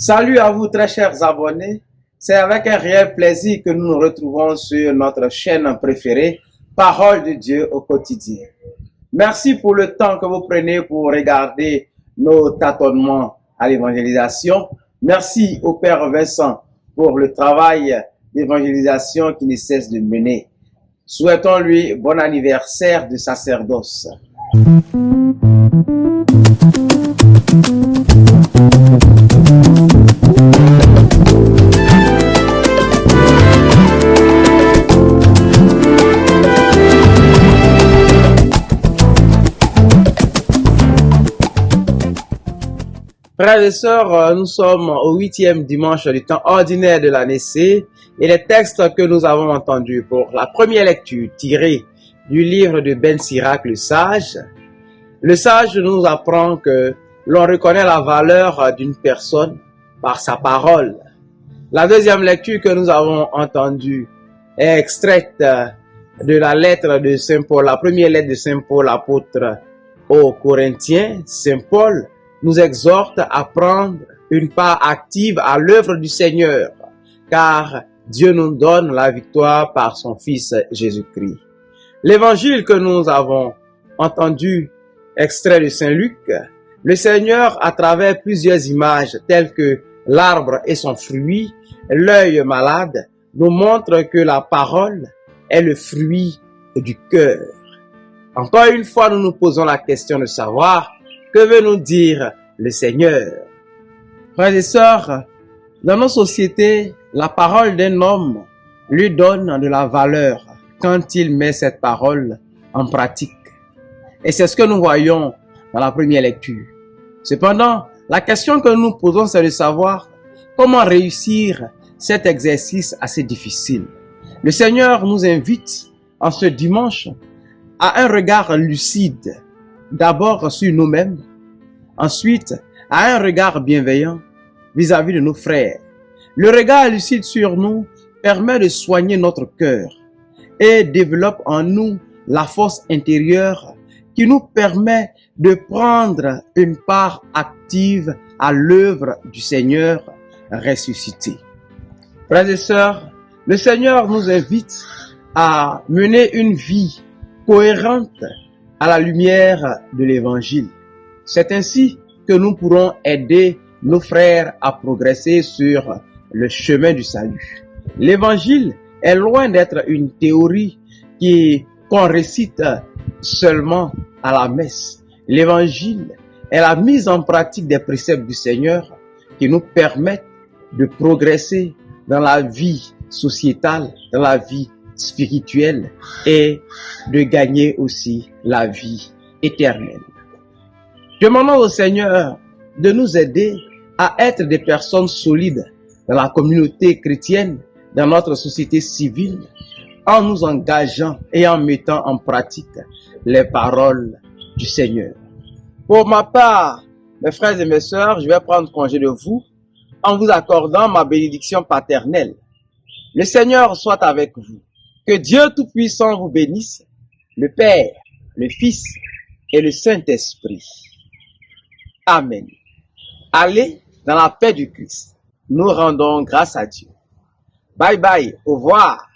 Salut à vous très chers abonnés, c'est avec un réel plaisir que nous nous retrouvons sur notre chaîne préférée, Parole de Dieu au quotidien. Merci pour le temps que vous prenez pour regarder nos tâtonnements à l'évangélisation. Merci au Père Vincent pour le travail d'évangélisation qu'il ne cesse de mener. Souhaitons-lui bon anniversaire de sacerdoce. Frères et sœurs, nous sommes au 8e dimanche du temps ordinaire de l'année C et les textes que nous avons entendus pour la première lecture tirée du livre de Ben Sirac, le sage. Le sage nous apprend que l'on reconnaît la valeur d'une personne par sa parole. La deuxième lecture que nous avons entendue est extraite de la lettre de Saint Paul, la première lettre de Saint Paul, apôtre aux Corinthiens. Saint Paul nous exhorte à prendre une part active à l'œuvre du Seigneur, car Dieu nous donne la victoire par son Fils Jésus-Christ. L'évangile que nous avons entendu, extrait de Saint Luc, le Seigneur, à travers plusieurs images telles que l'arbre et son fruit, l'œil malade, nous montre que la parole est le fruit du cœur. Encore une fois, nous nous posons la question de savoir que veut nous dire le Seigneur. Frères et sœurs, dans nos sociétés, la parole d'un homme lui donne de la valeur quand il met cette parole en pratique. Et c'est ce que nous voyons dans la première lecture. Cependant, la question que nous posons, c'est de savoir comment réussir cet exercice assez difficile. Le Seigneur nous invite en ce dimanche à un regard lucide, d'abord sur nous-mêmes, ensuite à un regard bienveillant vis-à-vis de nos frères. Le regard lucide sur nous permet de soigner notre cœur et développe en nous la force intérieure qui nous permet de prendre une part active à l'œuvre du Seigneur ressuscité. Frères et sœurs, le Seigneur nous invite à mener une vie cohérente à la lumière de l'Évangile. C'est ainsi que nous pourrons aider nos frères à progresser sur le chemin du salut. L'Évangile est loin d'être une théorie qu'on récite seulement à la messe. L'Évangile est la mise en pratique des préceptes du Seigneur qui nous permettent de progresser dans la vie sociétale, dans la vie spirituelle et de gagner aussi la vie éternelle. Demandons au Seigneur de nous aider à être des personnes solides dans la communauté chrétienne, dans notre société civile, en nous engageant et en mettant en pratique les paroles du Seigneur. Pour ma part, mes frères et mes sœurs, je vais prendre congé de vous en vous accordant ma bénédiction paternelle. Le Seigneur soit avec vous. Que Dieu Tout-Puissant vous bénisse, le Père, le Fils et le Saint-Esprit. Amen. Allez dans la paix du Christ. Nous rendons grâce à Dieu. Bye bye. Au revoir.